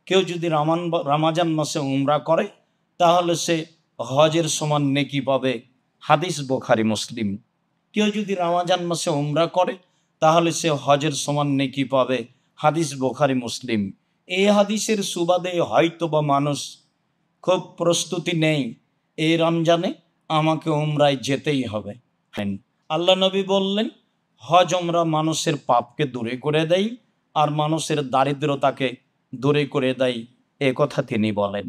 কেউ যদি রমজান মাসে উমরা করে তাহলে সে হজের সমান নেকি পাবে, হাদিস বুখারী মুসলিম। কেউ যদি রমজান মাসে উমরা করে তাহলে সে হজের সমান নেকি পাবে, হাদিস বুখারী মুসলিম। এই হাদিসের সুবাদে হয়তো বা মানুষ খুব প্রস্তুতি নেই, এই রমজানে আমাকে উমরায় যেতেই হবে। আল্লাহ নবী বললেন, হজ উমরা মানুষের পাপকে দূরে করে দেয় আর মানুষের দারিদ্রতাকে দূরে করে দেয়, এ কথা তিনি বলেন।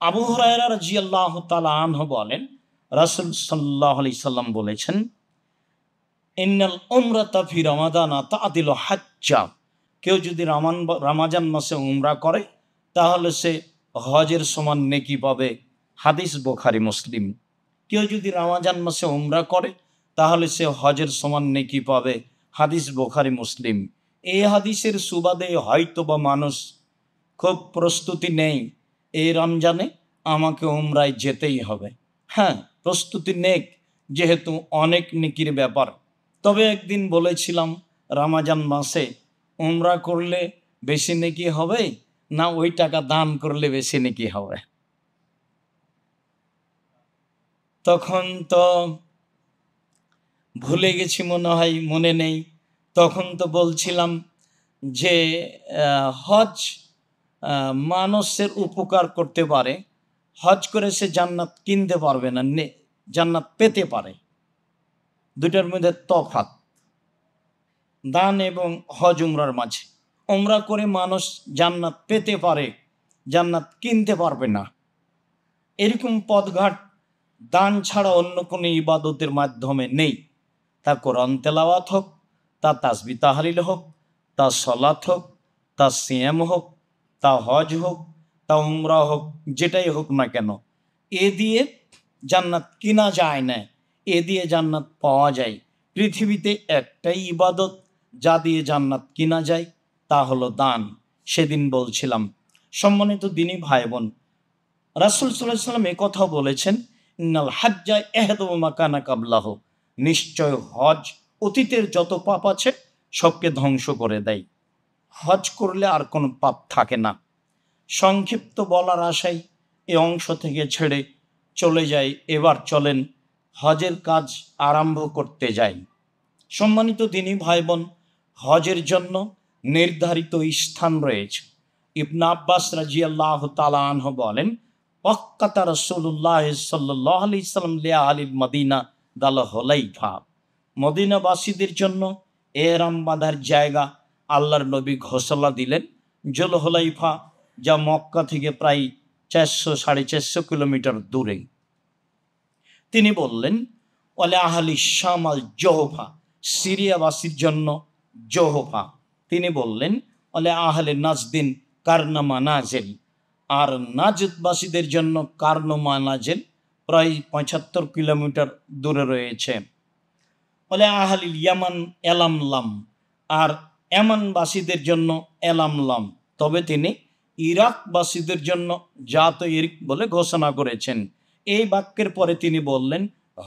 আবু হুরায়রা রাদিয়াল্লাহু তাআলা আনহু বলেন, রাসূল সাল্লাল্লাহু আলাইহি সাল্লাম বলেছেন, ইন্নাল উমরাতা ফি রমাদানা তা'দিলু হাজ্জা। কেউ যদি রমজান মাসে উমরা করে তাহলে সে হজের সমান নেকি পাবে, হাদিস বুখারী মুসলিম। কেউ যদি রমজান মাসে উমরা করে তাহলে সে হজের সমান নেকি পাবে, হাদিস বুখারী মুসলিম। এই হাদিসের সুবাদে হয়তো বা মানুষ খুব প্রস্তুতি নেই, এই রমজানে আমাকে উমরায় যেতেই হবে। হ্যাঁ, প্রস্তুতি নেক, যেহেতু অনেক নেকির ব্যাপার। তবে একদিন বলেছিলাম, রমজান মাসে উমরা করলে বেশি নেকি হবে না ওই টাকা দান করলে বেশি নেকি হবে? তখন তো ভুলে গেছি, মনে হয় মনে নেই। তখন তো বলছিলাম যে হজ মানুষের উপকার করতে পারে, হজ করে সে জান্নাত কিনতে পারবে না, জান্নাত পেতে পারে। দুটার মধ্যে তফাৎ দান এবং হজ উমরার মাঝে। উমরা করে মানুষ জান্নাত পেতে পারে, জান্নাত কিনতে পারবে না। এরকম পথঘাট দান ছাড়া অন্য কোনো ইবাদতের মাধ্যমে নেই। তা কোরআন তেলাওয়াত হোক, তা তাসবিহ তাহলিল হোক, তা সালাত হোক, তা সিয়াম হোক, তা হজ হোক, তা উমরা হোক, যেটাই হোক না কেন, এ দিয়ে জান্নাত কিনা যায় না, এ দিয়ে জান্নাত পাওয়া যায়। পৃথিবীতে একটাই ইবাদত যা দিয়ে জান্নাত কিনা যায়, তা হলো দান। সেদিন বলছিলাম। সম্মানিত দিনী ভাই বোন, রাসূল সাল্লাল্লাহু আলাইহি ওয়াসাল্লাম এই কথা বলেছেন, ইন্নাল হাজ্জা ইয়াহদু মা কানা কাবলাহু। নিশ্চয় হজ অতীতের যত পাপ আছে সবকে ধ্বংস করে দেয়। হজ করলে আর কোনো পাপ থাকে না। সংক্ষিপ্ত বলার আশায় এই অংশ থেকে ছেড়ে চলে যাই। এবার চলেন হজের কাজ আরম্ভ করতে যাই। সম্মানিত দিনী ভাই বোন, হজের জন্য নির্ধারিত স্থান রয়েছে। ইবনে আব্বাস রাদিয়াল্লাহু তাআলা আনহু বলেন, ওয়াক্কাতা রাসূলুল্লাহ সাল্লাল্লাহু আলাইহি সাল্লাম লিআহলিল মদিনা দাল হুলাইফা। মদিনাবাসীদের জন্য ইহরাম বাঁধার জায়গা আল্লাহর নবী ঘোষণা দিলেন জুল হুলাইফা, যা মক্কা থেকে প্রায় 400-450 কিলোমিটার দূরে। তিনি বললেন, ওয়ালি আহলি শাম আল জোহফা, সিরিয়াবাসীর জন্য জোহফা। তিনি বললেন, ওয়ালি আহলে নাজদিন কারনা মানাজিল, আর নাজদবাসীদের জন্য কারনা মানাজিল প্রায় 75 কিলোমিটার দূরে রয়েছে। ওয়ালি আহলিল ইয়ামান এলামলাম, আর ইয়ামানবাসীদের জন্য এলামলাম। তবে তিনি ইরাকবাসীদের জন্য জাত ইরিক বলে ঘোষণা করেছেন। এই বাক্যের পরে তিনি বললেন,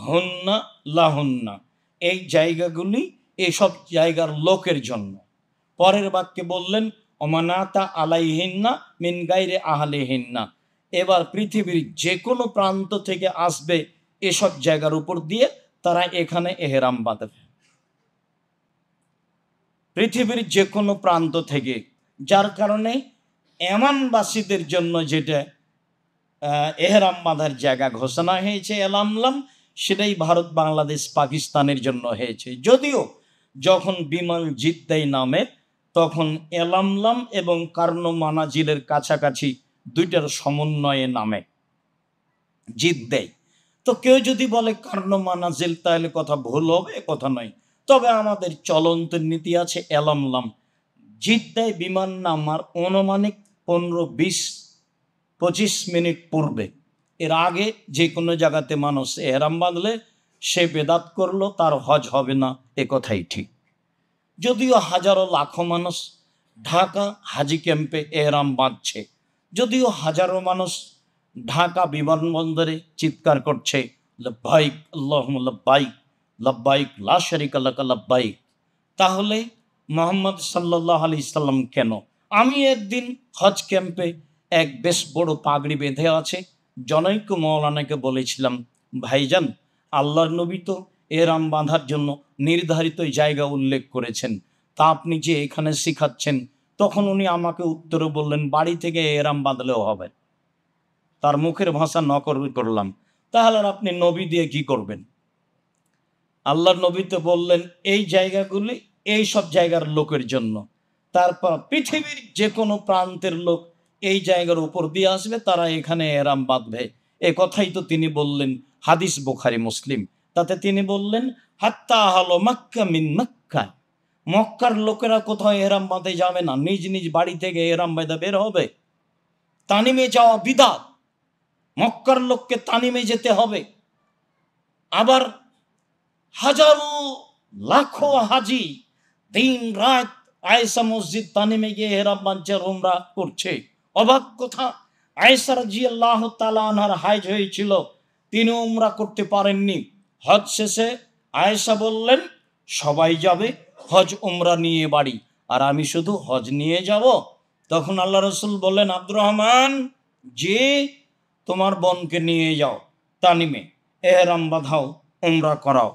হুন্না লাহুন্না, এই জায়গাগুলি এইসব জায়গার লোকের জন্য। পরের বাক্যে বললেন, ওমানাতা আলাইহিন্না মিন গায়রি আহলিহিন্না, এবার পৃথিবীর যে কোনো প্রান্ত থেকে আসবে এসব জায়গার উপর দিয়ে তারা এখানে এহরাম বাঁধবে। পৃথিবীর যে কোনো প্রান্ত থেকে, যার কারণে ইয়ামানবাসীদের জন্য যেটা এহরাম বাঁধার জায়গা ঘোষণা হয়েছে এলামলাম, সেটাই ভারত, বাংলাদেশ, পাকিস্তানের জন্য হয়েছে। যদিও যখন বিমান জিদ্দায় নামে তখন এলামলাম এবং কারনো মানাজিলের কাছাকাছি দুইটার সমন্বয়ে নামে জিদ্দায়। তো কেউ যদি বলে কারনো মানাজিল, তাহলে কথা ভুল হবে, কথা নয়। তবে আমাদের চলন্ত নীতি আছে এলামলাম। জিদ্দায় বিমান নামার অনুমানিক 15-20-25 মিনিট পূর্বে। এর আগে যে কোনো জায়গাতে মানুষ এহরাম বাঁধলে সে বেদাত করলো, তার হজ হবে না, এ কথাই ঠিক। যদিও হাজারো লাখো মানুষ ঢাকা হাজি ক্যাম্পে এহরাম বাঁধছে, যদিও হাজারো মানুষ ঢাকা বিমানবন্দরে চিৎকার করছে, লব্বাইক আল্লাহুম্মা লব্বাইক, লব্বাইক লা শারীকা লাকা লব্বাইক, তাহলে মুহাম্মদ সাল্লাল্লাহু আলাইহি সাল্লাম কেন আমি একদিন হজ ক্যাম্পে এক বেশ বড় পাগড়ি বেঁধে আছে জনৈক মৌলানাকে বলেছিলাম, ভাইজান, আল্লাহর নবী তো এহরাম বাঁধার জন্য নির্ধারিত জায়গা উল্লেখ করেছেন, তা আপনি যে এখানে শিখাচ্ছেন। তখন উনি আমাকে উত্তরে বললেন, বাড়ি থেকে এহরাম বাঁধলেও হবে। তার মুখের ভাষা নকল করলাম, তাহলে আর আপনি নবী দিয়ে কি করবেন? আল্লাহর নবী তো বললেন এই জায়গাগুলি এই সব জায়গার লোকের জন্য, তারপর পৃথিবীর যে কোনো প্রান্তের লোক এই জায়গার উপর দিয়ে আসবে, তারা এখানে এহরাম বাঁধবে। এ কথাই তো তিনি বললেন, হাদিস বুখারী মুসলিম। তাতে তিনি বললেন, হাত্তা হলো মক্কা মিন মক্কা, মক্কার লোকেরা কোথাও এহরাম বাঁধে যাবে না, নিজ নিজ বাড়ি থেকে এহরাম বাঁধা বের হবে। তানিমে যাওয়া বিদআত, মক্কার লোককে তানিমে যেতে হবে। আবার হাজারো লাখো হাজি দিন রাত আয়েশা মসজিদ তানিমে গিয়ে এহরাম বাঁধছে, উমরা করছে। অবাক কথা, আয়েশা রাদিয়াল্লাহু তাআলা আনহার হাজ হয়েছিল, তিনি উমরা করতে পারেননি। হজ শেষে আয়েশা বললেন, সবাই যাবে হজ উমরা নিয়ে বাড়ি, আর আমি শুধু হজ নিয়ে যাব। তখন আল্লাহ রসুল বললেন, আব্দুর রহমান, যে তোমার বোনকে নিয়ে যাও তানিমে, এহরাম বাঁধাও, উমরা করাও।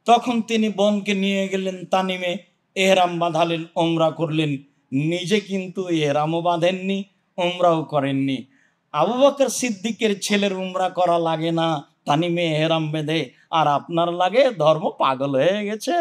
তখন তিনি বোনকে নিয়ে গেলেন তানিমে, এহরাম বাঁধালেন, উমরা করলেন। নিজে কিন্তু এহরামও বাঁধেননি, উমরাও করেননি। আবু বকর সিদ্দিকের ছেলের উমরা করা লাগে না, তানিমে এহরাম বেঁধে, আর আপনার লাগে? ধর্ম পাগল হয়ে গেছে।